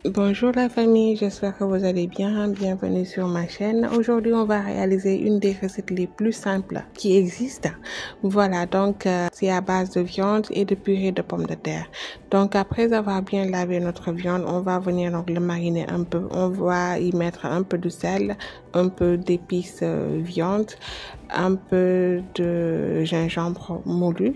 Bonjour la famille, j'espère que vous allez bien. Bienvenue sur ma chaîne. Aujourd'hui, on va réaliser une des recettes les plus simples qui existent. Voilà, donc c'est à base de viande et de purée de pommes de terre. Donc après avoir bien lavé notre viande, on va venir donc le mariner un peu. On va y mettre un peu de sel, un peu d'épices viande, un peu de gingembre moulu,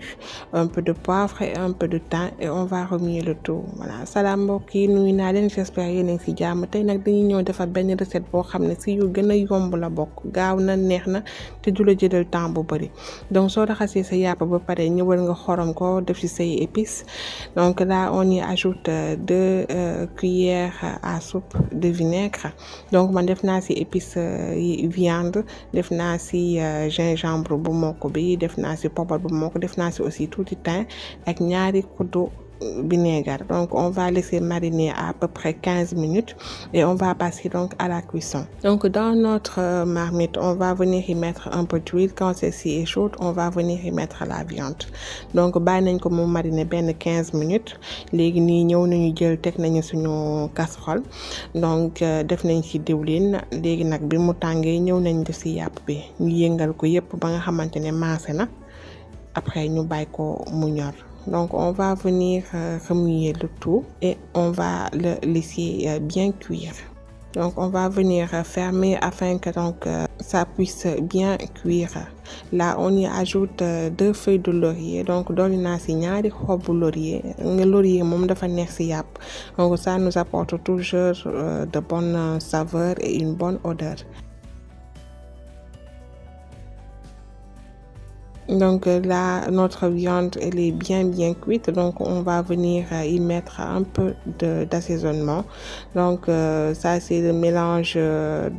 un peu de poivre et un peu de thym et on va remuer le tout. Voilà, salam mbokk yi nuyu naa leen, j'espère yéen a ngi ci jàmm. Tey nag dañuy ñëw defar benn recette boo xam ne si yu gën a yomb la bokk, gaaw na, neex na te du la jëlal temps bu bari. Donc soo raxasee sa yàpp ba pare ñëwal nga xorom ko, def ci say épices. Donc là on y ajoute 2 cuillères à soupe de vinaigre. Donc man def naa ci épices viande, def naa ci gingembre bu mokk bi, def naa ci poobar bu mokk, def naa ci aussi tuuti thym ak ñaari kuddu vinaigre. Donc on va laisser mariner à peu près 15 minutes et on va passer donc à la cuisson. Donc dans notre marmite, on va venir y mettre un peu d'huile. Quand celle-ci est chaude, on va venir y mettre la viande. Donc bàyyi nañ ko mu mariner benn 15 minutes. Léegi nii ñëw nañu jël teg nañu suñu casserole. Donc def nañ ci diwlin. Léegi nag bi mu tàngee ñëw nañ def ci yàpp bi. Ñu yëngal ko yépp ba nga xamante ne maase na. Après ñu bàyyi ko mu ñor. Donc on va venir remuer le tout et on va le laisser bien cuire. Donc on va venir fermer afin que donc ça puisse bien cuire. Là on y ajoute 2 feuilles de laurier. Donc dolli naa ci ñaari xobu laurier. Laurier moom dafa neex ci yàpp. Donc ça nous apporte toujours de bonnes saveurs et une bonne odeur. Donc là, notre viande, elle est bien cuite. Donc on va venir y mettre un peu d'assaisonnement. Donc ça, c'est le mélange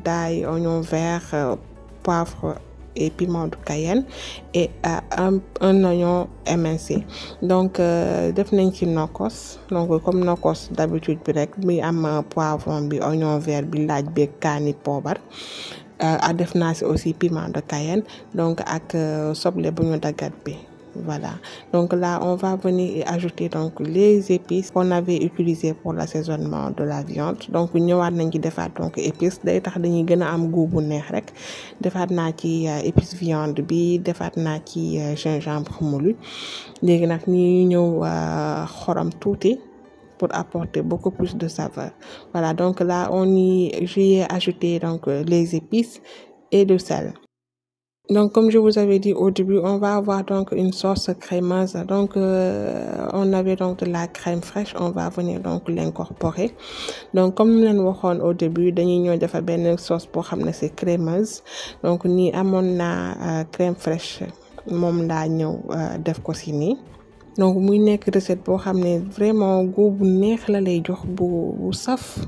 d'ail, oignon vert, poivre et piment de Cayenne et un oignon émincé. Donc def nañ ci nokkos. Donc comme nokkos d'habitude bi rek muy am poivron bi, oignon vert bi, laaj bi, kaani, poobar. Def naa ci aussi piment de Cayenne donc ak soble bu ñu daggat bi. Voilà, donc là on va venir et ajouter donc les épices qu'on avait utilisées pour l'assaisonnement de la viande. Donc ñëwaat nañ ci defaat donc épices day tax dañuy gën a am goût bu neex rek. Defaat naa ci épices viande bi, defaat naa ci gingembre moulu. Léegi nag ñi ñëw xorom tuuti pour apporter beaucoup plus de saveur. Voilà, donc là j'y ai ajouté donc les épices et le sel. Donc comme je vous avais dit au début, on va avoir donc une sauce crémeuse. Donc on avait donc de la crème fraîche, on va venir donc l'incorporer. Donc comme nous leen waxoon au début, dañuy ñëw defar benn sauce boo xam ne c'est crémeuse. Donc nii amoon naa crème fraîche moom laa ñëw def ko ci nii. Donc muy nekk recette boo xam ne vraiment goût bu neex la lay jox bu saf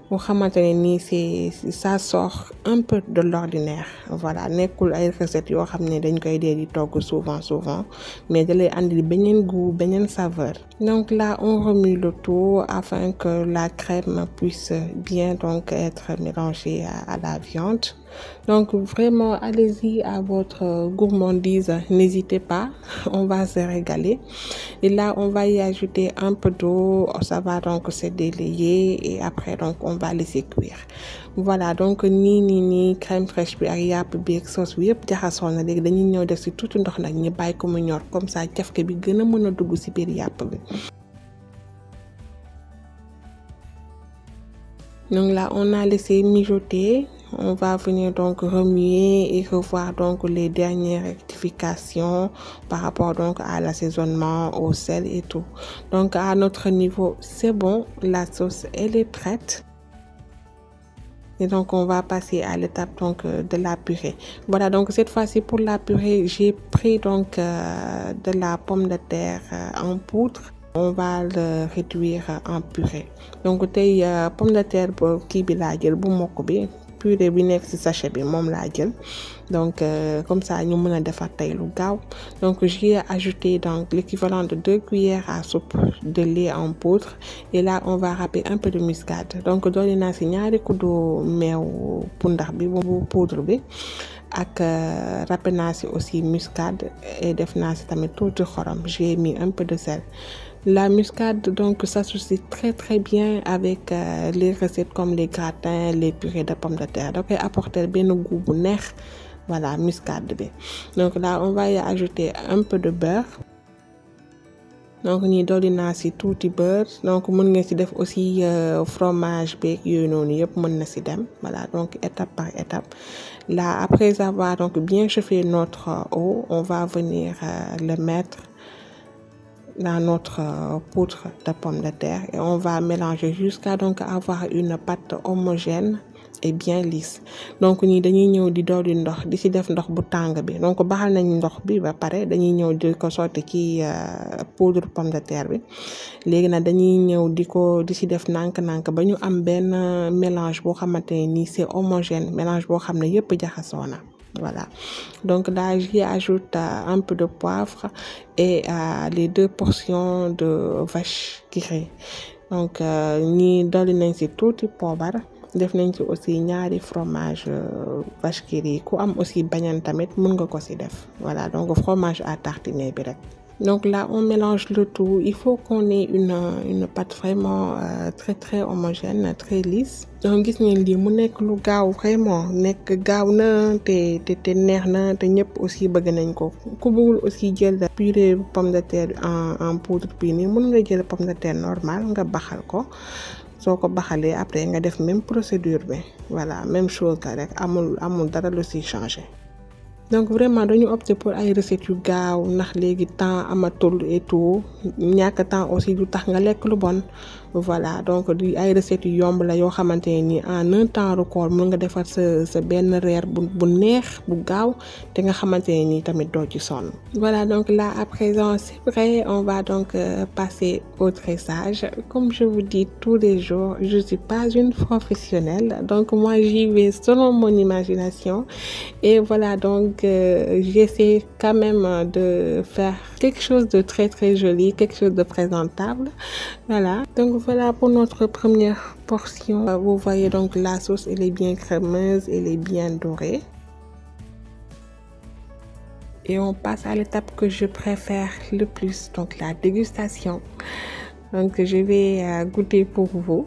boo xamante ne nii ça sort un peu de l'ordinaire. Voilà, nekkul ay recette yoo xam ne dañ koy dee di togg souvent mais da lay andi beneen goût, beneen saveur. Donc là on remue le tout afin que la crème puisse bien donc être mélangée à la viande. Donc vraiment allez-y à votre gourmandise, n'hésitez pas, on va se régaler. Et là on va y ajouter un peu d'eau, ça va donc se délayer et après donc on va laisser cuire. Voilà, donc nii crème fraîche bi ak yàpp bi ak sauce bi yëpp jaxasoo na. Léegi dañuy ñëw def ci tuuti ndox nag ñu bàyyi ko mu ñor comme ça cafka bi gën a mën a dugg ci biir yàpp bi. Donc là on a laissé mijoter. On va venir donc remuer et revoir donc les dernières rectifications par rapport donc à l'assaisonnement, au sel et tout. Donc à notre niveau, c'est bon, la sauce elle est prête. Et donc on va passer à l'étape donc de la purée. Voilà, donc cette fois-ci pour la purée, j'ai pris donc de la pomme de terre en poudre. On va le réduire en purée. Donc tey pomme de terre kii bi laa jël bu mokk bi. Purée bi nekk ci sachet bi moom laa jël. Donc comme ça ñu mën a defar tey lu gaaw. Donc j'y ai ajouté donc l'équivalent de 2 cuillères à soupe de lait en poudre et là on va râper un peu de muscade. Donc dolli naa ci ñaari kuddu meew pundax bi bu poudre bi ak râpé naa ci aussi muscade et def naa ci tamit tuuti xorom. J'ai mis un peu de sel. La muscade donc s'associe très bien avec les recettes comme les gratins, les purées de pommes de terre. Donc apporter bien le goût bu neex. Voilà, muscade bi. Donc là on va y ajouter un peu de beurre. Donc ni dolli naa ci tuuti beurre. Donc mën nga ci def aussi fromage beeg yooyu noonu yëpp mën na ci dem. Voilà, donc étape par étape. Là après avoir donc bien chauffé notre eau, on va venir le mettre dans notre poudre de pommes de terre et on va mélanger jusqu'à donc avoir une pâte homogène et bien lisse. Donc ni dañuy ñëw di dolli ndox di ci def ndox bu tàng bi. Donc baxal nañ ndox bi ba pare dañuy ñëw di ko sotti ci poudre pomme de terre bi. Léegi nag dañuy ñëw di ci def nànk-nànk ba ñu am benn mélange boo xamante ni c'est homogène, mélange boo xam ne yëpp jaxasoo na. Voilà, donc là j'y ajoute un peu de poivre et les 2 portions de vache qui rit. Donc ñi dolli nañ ci tuuti poobar, def nañ ci aussi ñaari fromage vache qui rit. Ku am aussi bañan tamit mën nga ko ci def. Voilà, donc fromage à tartiner bi rek. Donc là on mélange le tout. Il faut qu'on ait une pâte vraiment très homogène, très lisse. Donc gis ngeen lii mu nekk lu gaaw vraiment nekk gaaw na te neex na te ñëpp aussi bëgg nañ ko. Ku bëggul aussi jël purée pomme de terre en poudre bi nii mën nga jël pomme de terre normale nga baxal ko. Soo ko baxalee après nga def même procédure bi. Voilà, même chose la rek amul dara lu ci changer. Donc vraiment dañu opter pour ay recettes yu gaaw ndax léegi temps amatul et tout ñàkk temps aussi du tax nga lekk lu bon. Voilà, donc di ay recettes yu yomb la yoo xamante ni en un temps record mën nga defar sa benn reer bu neex bu gaaw te nga xamante ni tamit doo ci sonn. Voilà, donc là à présent c'est prêt, on va donc passer au tressage. Comme je vous dis tous les jours, je suis pas une professionnelle, donc moi j'y vais selon mon imagination et voilà, donc j'essaie quand même de faire quelque chose de très joli, quelque chose de présentable. Voilà, donc voilà pour notre première portion. Vous voyez donc la sauce, elle est bien crémeuse, elle est bien dorée. Et on passe à l'étape que je préfère le plus, donc la dégustation. Donc je vais goûter pour vous.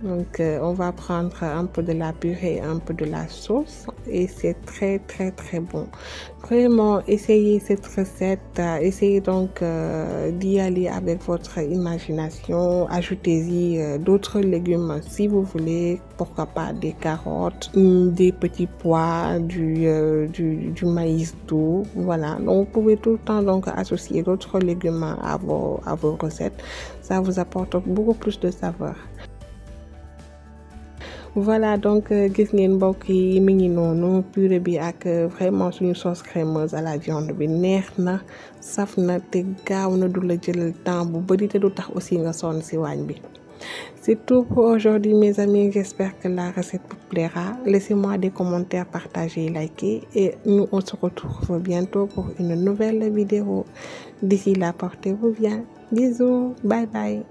Donc on va prendre un peu de la purée, un peu de la sauce et c'est très bon. Vraiment essayez cette recette, essayez donc d'y aller avec votre imagination, ajoutez-y d'autres légumes si vous voulez, pourquoi pas des carottes, des petits pois, du maïs doux, voilà. Donc vous pouvez tout le temps donc associer d'autres légumes à vos recettes, ça vous apporte beaucoup plus de saveur. Voilà, donc gis ngeen mbokk yi mi ngi noonu purée bi ak vraiment suñu sauce crémeuse à la viande bi neex na saf na te gaaw na du la jëlal temps bu bari te du tax aussi nga sonn ci waañ bi. C'est tout pour aujourd'hui mes amis, j'espère que la recette vous plaira. Laissez-moi des commentaires, partagez, likez et nous on se retrouve bientôt pour une nouvelle vidéo. D'ici là, portez-vous bien. Bisous, bye bye.